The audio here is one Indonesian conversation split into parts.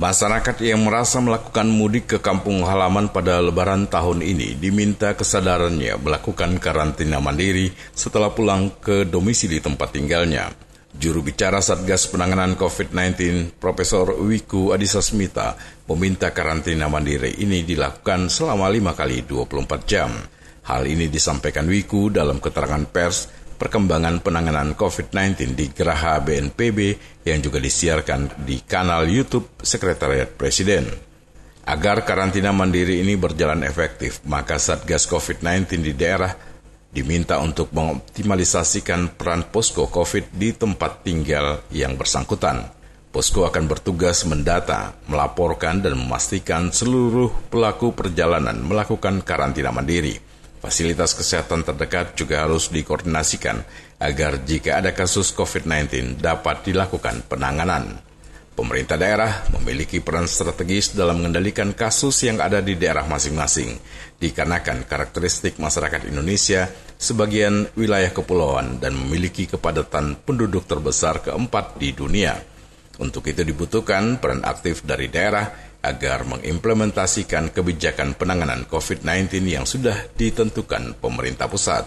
Masyarakat yang merasa melakukan mudik ke kampung halaman pada Lebaran tahun ini diminta kesadarannya melakukan karantina mandiri setelah pulang ke domisili tempat tinggalnya. Juru bicara Satgas Penanganan COVID-19, Profesor Wiku Adhisa Smita, meminta karantina mandiri ini dilakukan selama 5 kali 24 jam. Hal ini disampaikan Wiku dalam keterangan pers perkembangan penanganan COVID-19 di Geraha BNPB yang juga disiarkan di kanal YouTube Sekretariat Presiden. Agar karantina mandiri ini berjalan efektif, maka Satgas COVID-19 di daerah diminta untuk mengoptimalisasikan peran posko COVID di tempat tinggal yang bersangkutan. Posko akan bertugas mendata, melaporkan, dan memastikan seluruh pelaku perjalanan melakukan karantina mandiri. Fasilitas kesehatan terdekat juga harus dikoordinasikan agar jika ada kasus COVID-19 dapat dilakukan penanganan. Pemerintah daerah memiliki peran strategis dalam mengendalikan kasus yang ada di daerah masing-masing, dikarenakan karakteristik masyarakat Indonesia sebagian wilayah kepulauan dan memiliki kepadatan penduduk terbesar keempat di dunia. Untuk itu dibutuhkan peran aktif dari daerah agar mengimplementasikan kebijakan penanganan COVID-19 yang sudah ditentukan pemerintah pusat.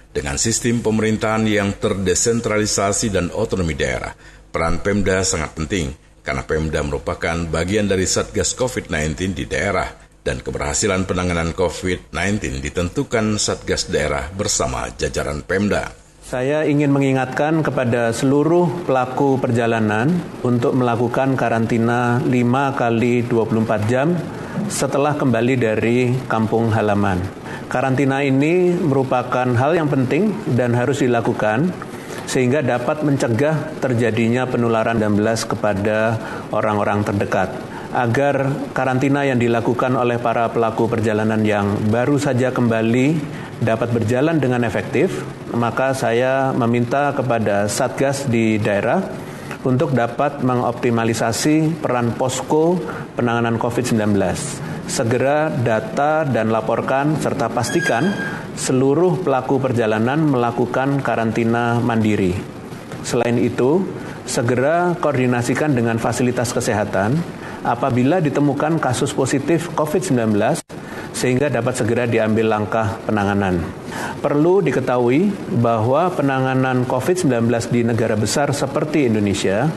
Dengan sistem pemerintahan yang terdesentralisasi dan otonomi daerah, peran Pemda sangat penting karena Pemda merupakan bagian dari Satgas COVID-19 di daerah dan keberhasilan penanganan COVID-19 ditentukan Satgas daerah bersama jajaran Pemda. Saya ingin mengingatkan kepada seluruh pelaku perjalanan untuk melakukan karantina 5 kali 24 jam setelah kembali dari kampung halaman. Karantina ini merupakan hal yang penting dan harus dilakukan sehingga dapat mencegah terjadinya penularan 19 kepada orang-orang terdekat. Agar karantina yang dilakukan oleh para pelaku perjalanan yang baru saja kembali dapat berjalan dengan efektif, maka saya meminta kepada Satgas di daerah untuk dapat mengoptimalisasi peran posko penanganan COVID-19. Segera data dan laporkan serta pastikan seluruh pelaku perjalanan melakukan karantina mandiri. Selain itu, segera koordinasikan dengan fasilitas kesehatan apabila ditemukan kasus positif COVID-19 sehingga dapat segera diambil langkah penanganan. Perlu diketahui bahwa penanganan COVID-19 di negara besar seperti Indonesia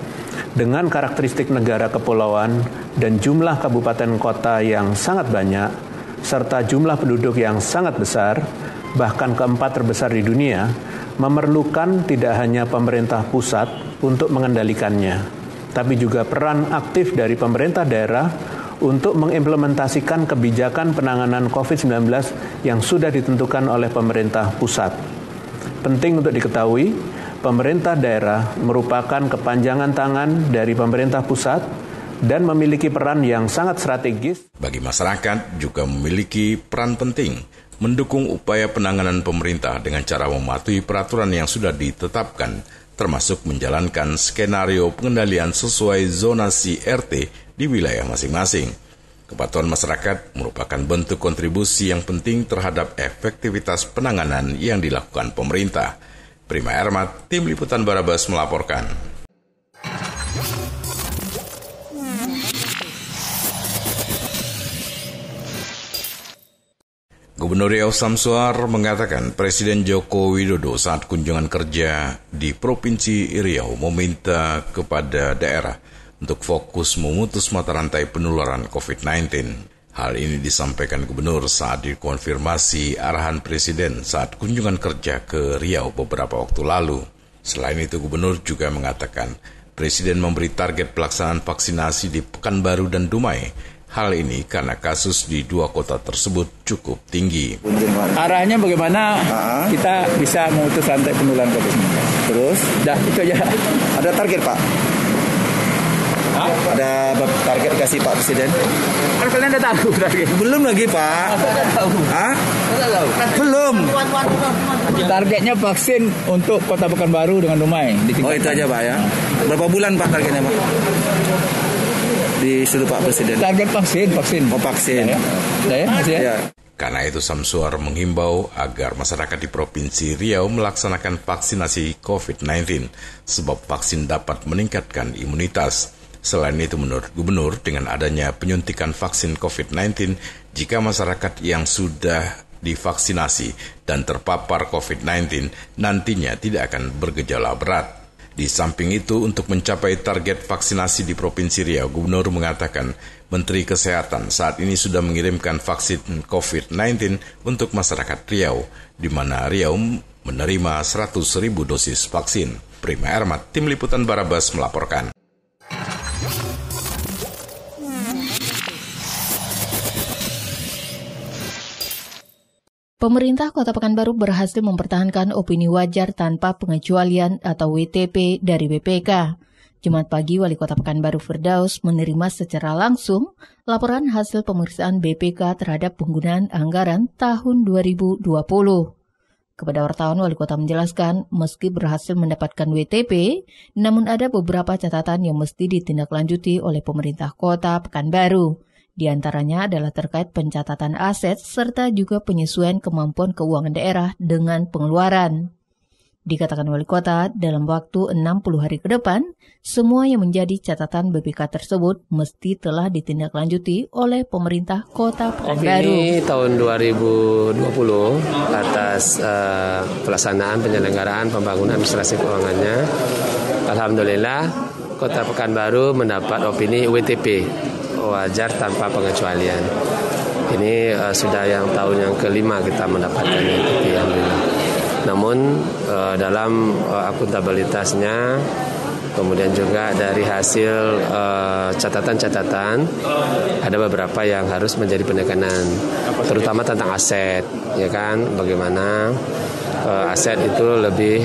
dengan karakteristik negara kepulauan dan jumlah kabupaten kota yang sangat banyak serta jumlah penduduk yang sangat besar, bahkan keempat terbesar di dunia, memerlukan tidak hanya pemerintah pusat untuk mengendalikannya, tapi juga peran aktif dari pemerintah daerah untuk mengimplementasikan kebijakan penanganan COVID-19 yang sudah ditentukan oleh pemerintah pusat. Penting untuk diketahui, pemerintah daerah merupakan kepanjangan tangan dari pemerintah pusat dan memiliki peran yang sangat strategis. Bagi masyarakat juga memiliki peran penting mendukung upaya penanganan pemerintah dengan cara mematuhi peraturan yang sudah ditetapkan, termasuk menjalankan skenario pengendalian sesuai zonasi RT di wilayah masing-masing. Kepatuhan masyarakat merupakan bentuk kontribusi yang penting terhadap efektivitas penanganan yang dilakukan pemerintah. Prima Ermat, Tim Liputan Barabas melaporkan. Gubernur Riau Samsuar mengatakan Presiden Joko Widodo saat kunjungan kerja di Provinsi Riau meminta kepada daerah untuk fokus memutus mata rantai penularan COVID-19. Hal ini disampaikan Gubernur saat dikonfirmasi arahan Presiden saat kunjungan kerja ke Riau beberapa waktu lalu. Selain itu, Gubernur juga mengatakan Presiden memberi target pelaksanaan vaksinasi di Pekanbaru dan Dumai. Hal ini karena kasus di dua kota tersebut cukup tinggi. Arahnya bagaimana kita bisa memutus rantai penularan COVID-19. Terus, itu aja. Ada target, Pak? Ada target dikasih Pak Presiden? Kan kalian udah tahu target. Belum lagi, Pak. Belum. Targetnya vaksin untuk Kota Pekanbaru dengan Dumai. Oh, itu aja, Pak, ya. Berapa bulan, Pak, targetnya, Pak? Disuruh Pak Presiden. Target vaksin. Oh, vaksin. Ya. Karena itu Samsuar menghimbau agar masyarakat di Provinsi Riau melaksanakan vaksinasi COVID-19 sebab vaksin dapat meningkatkan imunitas. Selain itu, menurut Gubernur, dengan adanya penyuntikan vaksin COVID-19, jika masyarakat yang sudah divaksinasi dan terpapar COVID-19 nantinya tidak akan bergejala berat. Di samping itu, untuk mencapai target vaksinasi di Provinsi Riau, Gubernur mengatakan Menteri Kesehatan saat ini sudah mengirimkan vaksin COVID-19 untuk masyarakat Riau, di mana Riau menerima 100.000 dosis vaksin. Prima Ermat, Tim Liputan Barabas melaporkan. Pemerintah Kota Pekanbaru berhasil mempertahankan opini wajar tanpa pengecualian atau WTP dari BPK. Jumat pagi, Wali Kota Pekanbaru Firdaus menerima secara langsung laporan hasil pemeriksaan BPK terhadap penggunaan anggaran tahun 2020. Kepada wartawan, Wali Kota menjelaskan, meski berhasil mendapatkan WTP, namun ada beberapa catatan yang mesti ditindaklanjuti oleh pemerintah Kota Pekanbaru. Di antaranya adalah terkait pencatatan aset serta juga penyesuaian kemampuan keuangan daerah dengan pengeluaran. Dikatakan Wali Kota, dalam waktu 60 hari ke depan, semua yang menjadi catatan BPK tersebut mesti telah ditindaklanjuti oleh pemerintah Kota Pekanbaru. Ini tahun 2020 atas pelaksanaan penyelenggaraan pembangunan administrasi keuangannya. Alhamdulillah, Kota Pekanbaru mendapat opini WTP, wajar tanpa pengecualian. Ini sudah yang tahun yang kelima kita mendapatkan WTP, alhamdulillah. Namun dalam akuntabilitasnya, kemudian juga dari hasil catatan-catatan, ada beberapa yang harus menjadi penekanan, terutama tentang aset, ya kan? Bagaimana aset itu lebih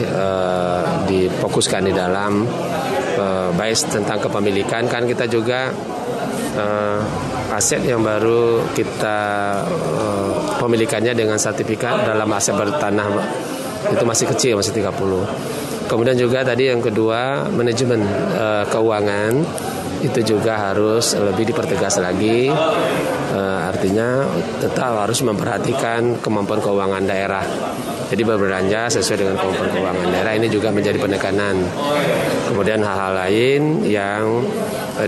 difokuskan di dalam baik tentang kepemilikan, kan kita juga aset yang baru kita pemilikannya dengan sertifikat dalam aset bertanah itu masih kecil, masih 30. Kemudian juga tadi yang kedua, manajemen keuangan itu juga harus lebih dipertegas lagi. Artinya tetap harus memperhatikan kemampuan keuangan daerah. Jadi berbelanja sesuai dengan kemampuan keuangan daerah, ini juga menjadi penekanan. Kemudian hal-hal lain yang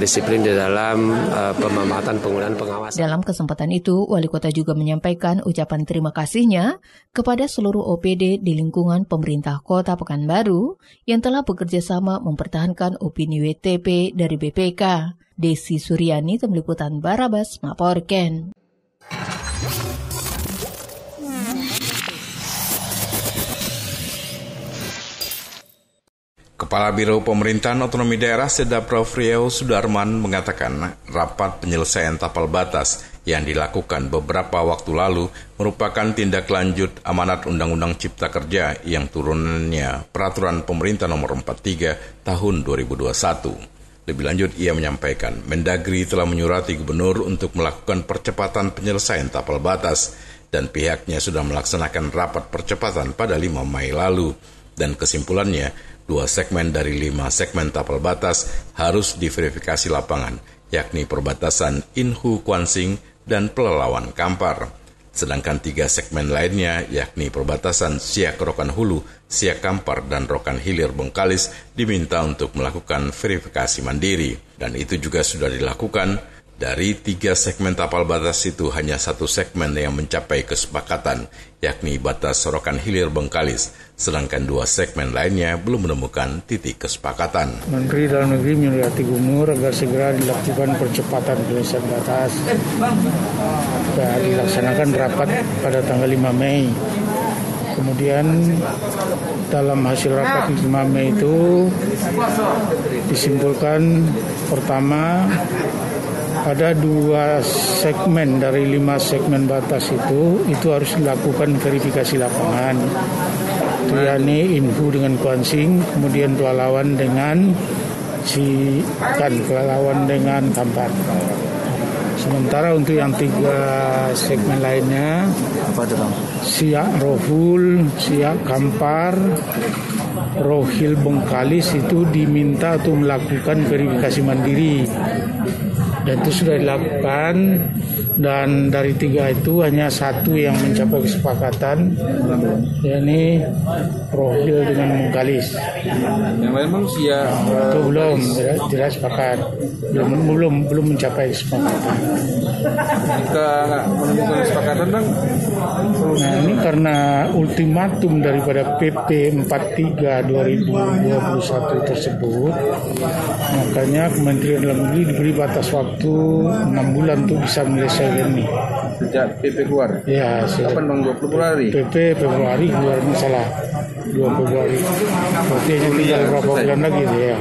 disiplin di dalam pemanfaatan penggunaan pengawasan. Dalam kesempatan itu, Wali Kota juga menyampaikan ucapan terima kasihnya kepada seluruh OPD di lingkungan pemerintah Kota Pekanbaru yang telah bekerja sama mempertahankan opini WTP dari BPK. Desi Suryani, Tim Liputan Barabas melaporkan. Kepala Biro Pemerintahan Otonomi Daerah Sedaprov Riau Sudarman mengatakan rapat penyelesaian tapal batas yang dilakukan beberapa waktu lalu merupakan tindak lanjut amanat Undang-Undang Cipta Kerja yang turunannya Peraturan Pemerintah Nomor 43 Tahun 2021. Lebih lanjut, ia menyampaikan Mendagri telah menyurati Gubernur untuk melakukan percepatan penyelesaian tapal batas dan pihaknya sudah melaksanakan rapat percepatan pada 5 Mei lalu. Dan kesimpulannya, 2 segmen dari 5 segmen tapal batas harus diverifikasi lapangan, yakni perbatasan Inhu Kuansing dan Pelalawan Kampar. Sedangkan 3 segmen lainnya, yakni perbatasan Siak Rokan Hulu, Siak Kampar, dan Rokan Hilir Bengkalis, diminta untuk melakukan verifikasi mandiri. Dan itu juga sudah dilakukan. Dari 3 segmen tapal batas itu hanya 1 segmen yang mencapai kesepakatan, yakni batas Rokan Hilir Bengkalis, sedangkan 2 segmen lainnya belum menemukan titik kesepakatan. Menteri Dalam Negeri menyurati Gubernur agar segera dilakukan percepatan penyelesaian batas dan dilaksanakan rapat pada tanggal 5 Mei. Kemudian dalam hasil rapat 5 Mei itu disimpulkan pertama, ada 2 segmen dari 5 segmen batas itu harus dilakukan verifikasi lapangan. Yakni Inhu dengan Kuansing, kemudian Pelalawan dengan Pelalawan dengan Kampar. Sementara untuk yang 3 segmen lainnya, Siak Rohul, Siak Kampar, Rohil Bengkalis itu diminta untuk melakukan verifikasi mandiri. Dan itu sudah dilakukan, dan dari 3 itu hanya 1 yang mencapai kesepakatan, yakni Rohil dengan Menggalis. Yang lain manusia Itu belum tidak sepakat, belum mencapai kesepakatan. kita nggak menemukan kesepakatan, Bang. Nah, ini karena ultimatum daripada PP 43 2021 tersebut, makanya Kementerian Dalam Negeri diberi batas waktu 6 bulan untuk bisa menyelesaikan ini. Sejak PP keluar. Ya, Kapan, Bang? 20 Februari. PP Februari keluarnya salah 2 Februari. Berarti hanya tinggal berapa bulan lagi ya.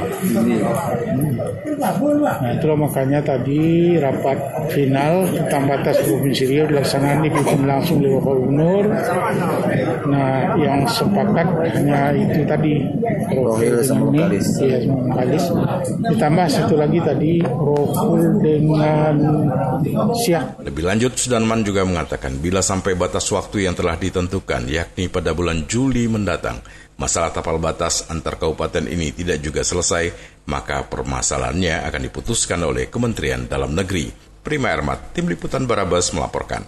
Nah, itulah makanya tadi rapat final tentang batas Provinsi Riau dilaksanakan dipimpin langsung oleh Bapak Gubernur. Nah, yang sepakat hanya itu tadi Rohil sama Menggalis. Iya, Menggalis. Ditambah 1 lagi tadi Rohul dengan Siak. Lebih lanjut, Sudarman juga mengatakan bila sampai batas waktu yang telah ditentukan, yakni pada bulan Juli mendatang, masalah tapal batas antar kabupaten ini tidak juga selesai, maka permasalahannya akan diputuskan oleh Kementerian Dalam Negeri. Prima Ermat, Tim Liputan Barabas melaporkan.